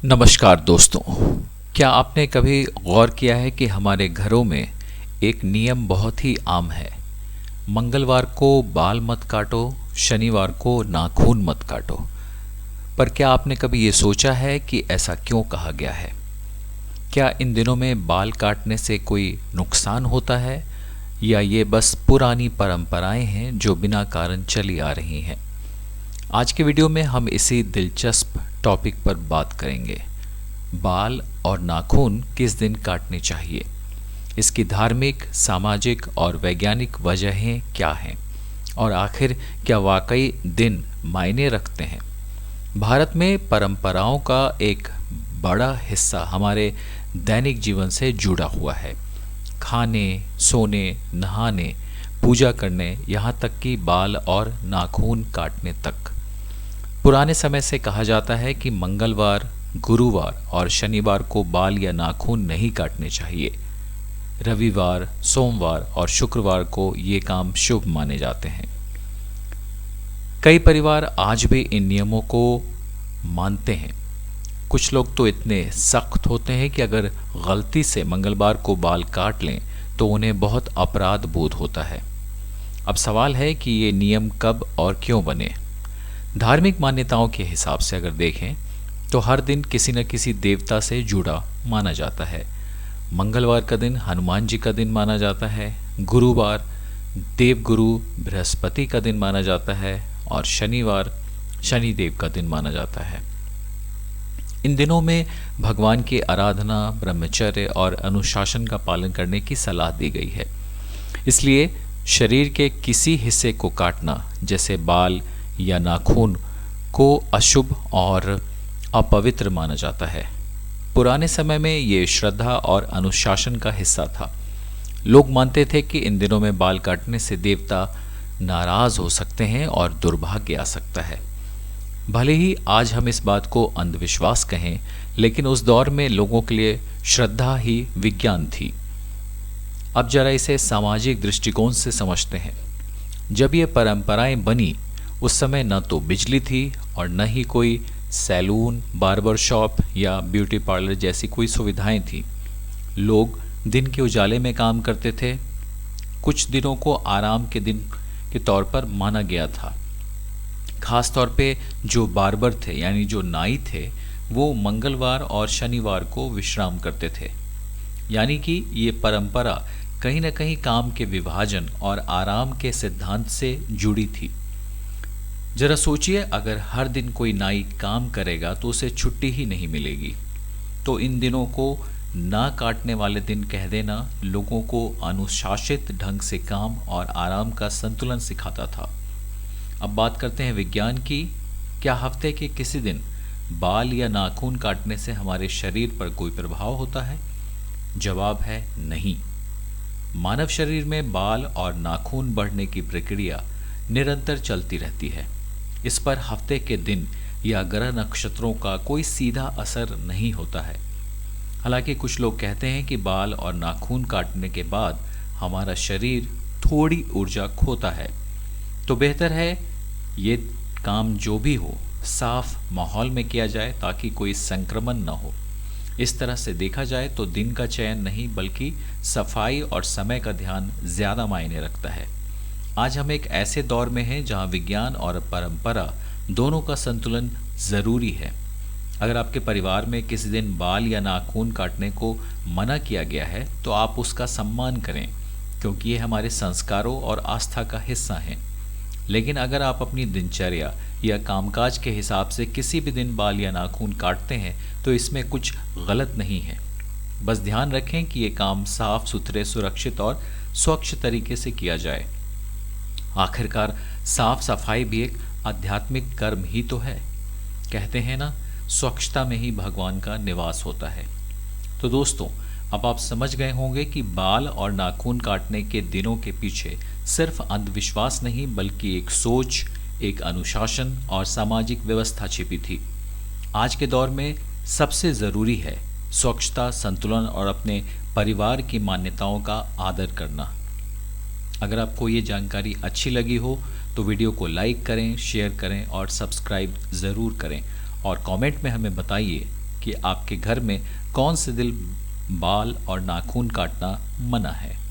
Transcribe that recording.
नमस्कार दोस्तों। क्या आपने कभी गौर किया है कि हमारे घरों में एक नियम बहुत ही आम है। मंगलवार को बाल मत काटो, शनिवार को नाखून मत काटो। पर क्या आपने कभी ये सोचा है कि ऐसा क्यों कहा गया है? क्या इन दिनों में बाल काटने से कोई नुकसान होता है या ये बस पुरानी परंपराएं हैं जो बिना कारण चली आ रही हैं? आज के वीडियो में हम इसी दिलचस्प टॉपिक पर बात करेंगे। बाल और नाखून किस दिन काटने चाहिए, इसकी धार्मिक, सामाजिक और वैज्ञानिक वजहें क्या हैं और आखिर क्या वाकई दिन मायने रखते हैं। भारत में परंपराओं का एक बड़ा हिस्सा हमारे दैनिक जीवन से जुड़ा हुआ है। खाने, सोने, नहाने, पूजा करने, यहाँ तक कि बाल और नाखून काटने तक। पुराने समय से कहा जाता है कि मंगलवार, गुरुवार और शनिवार को बाल या नाखून नहीं काटने चाहिए। रविवार, सोमवार और शुक्रवार को ये काम शुभ माने जाते हैं। कई परिवार आज भी इन नियमों को मानते हैं। कुछ लोग तो इतने सख्त होते हैं कि अगर गलती से मंगलवार को बाल काट लें तो उन्हें बहुत अपराध बोध होता है। अब सवाल है कि ये नियम कब और क्यों बने। धार्मिक मान्यताओं के हिसाब से अगर देखें तो हर दिन किसी न किसी देवता से जुड़ा माना जाता है। मंगलवार का दिन हनुमान जी का दिन माना जाता है, गुरुवार देवगुरु बृहस्पति का दिन माना जाता है और शनिवार शनिदेव का दिन माना जाता है। इन दिनों में भगवान की आराधना, ब्रह्मचर्य और अनुशासन का पालन करने की सलाह दी गई है। इसलिए शरीर के किसी हिस्से को काटना, जैसे बाल या नाखून, को अशुभ और अपवित्र माना जाता है। पुराने समय में ये श्रद्धा और अनुशासन का हिस्सा था। लोग मानते थे कि इन दिनों में बाल काटने से देवता नाराज हो सकते हैं और दुर्भाग्य आ सकता है। भले ही आज हम इस बात को अंधविश्वास कहें, लेकिन उस दौर में लोगों के लिए श्रद्धा ही विज्ञान थी। अब जरा इसे सामाजिक दृष्टिकोण से समझते हैं। जब ये परंपराएं बनी उस समय न तो बिजली थी और न ही कोई सैलून, बार्बर शॉप या ब्यूटी पार्लर जैसी कोई सुविधाएं थी। लोग दिन के उजाले में काम करते थे। कुछ दिनों को आराम के दिन के तौर पर माना गया था। खास तौर पे जो बार्बर थे, यानी जो नाई थे, वो मंगलवार और शनिवार को विश्राम करते थे। यानी कि ये परंपरा कहीं न कहीं काम के विभाजन और आराम के सिद्धांत से जुड़ी थी। जरा सोचिए, अगर हर दिन कोई नाई काम करेगा तो उसे छुट्टी ही नहीं मिलेगी। तो इन दिनों को ना काटने वाले दिन कह देना लोगों को अनुशासित ढंग से काम और आराम का संतुलन सिखाता था। अब बात करते हैं विज्ञान की। क्या हफ्ते के किसी दिन बाल या नाखून काटने से हमारे शरीर पर कोई प्रभाव होता है? जवाब है नहीं। मानव शरीर में बाल और नाखून बढ़ने की प्रक्रिया निरंतर चलती रहती है। इस पर हफ्ते के दिन या ग्रह नक्षत्रों का कोई सीधा असर नहीं होता है। हालांकि कुछ लोग कहते हैं कि बाल और नाखून काटने के बाद हमारा शरीर थोड़ी ऊर्जा खोता है। तो बेहतर है ये काम जो भी हो साफ माहौल में किया जाए ताकि कोई संक्रमण न हो। इस तरह से देखा जाए तो दिन का चयन नहीं बल्कि सफाई और समय का ध्यान ज़्यादा मायने रखता है। आज हम एक ऐसे दौर में हैं जहां विज्ञान और परंपरा दोनों का संतुलन ज़रूरी है। अगर आपके परिवार में किसी दिन बाल या नाखून काटने को मना किया गया है तो आप उसका सम्मान करें, क्योंकि ये हमारे संस्कारों और आस्था का हिस्सा है। लेकिन अगर आप अपनी दिनचर्या या कामकाज के हिसाब से किसी भी दिन बाल या नाखून काटते हैं तो इसमें कुछ गलत नहीं है। बस ध्यान रखें कि ये काम साफ सुथरे, सुरक्षित और स्वच्छ तरीके से किया जाए। आखिरकार साफ सफाई भी एक आध्यात्मिक कर्म ही तो है। कहते हैं ना, स्वच्छता में ही भगवान का निवास होता है। तो दोस्तों, अब आप समझ गए होंगे कि बाल और नाखून काटने के दिनों के पीछे सिर्फ अंधविश्वास नहीं बल्कि एक सोच, एक अनुशासन और सामाजिक व्यवस्था छिपी थी। आज के दौर में सबसे ज़रूरी है स्वच्छता, संतुलन और अपने परिवार की मान्यताओं का आदर करना। अगर आपको ये जानकारी अच्छी लगी हो तो वीडियो को लाइक करें, शेयर करें और सब्सक्राइब ज़रूर करें और कमेंट में हमें बताइए कि आपके घर में कौन से दिन बाल और नाखून काटना मना है।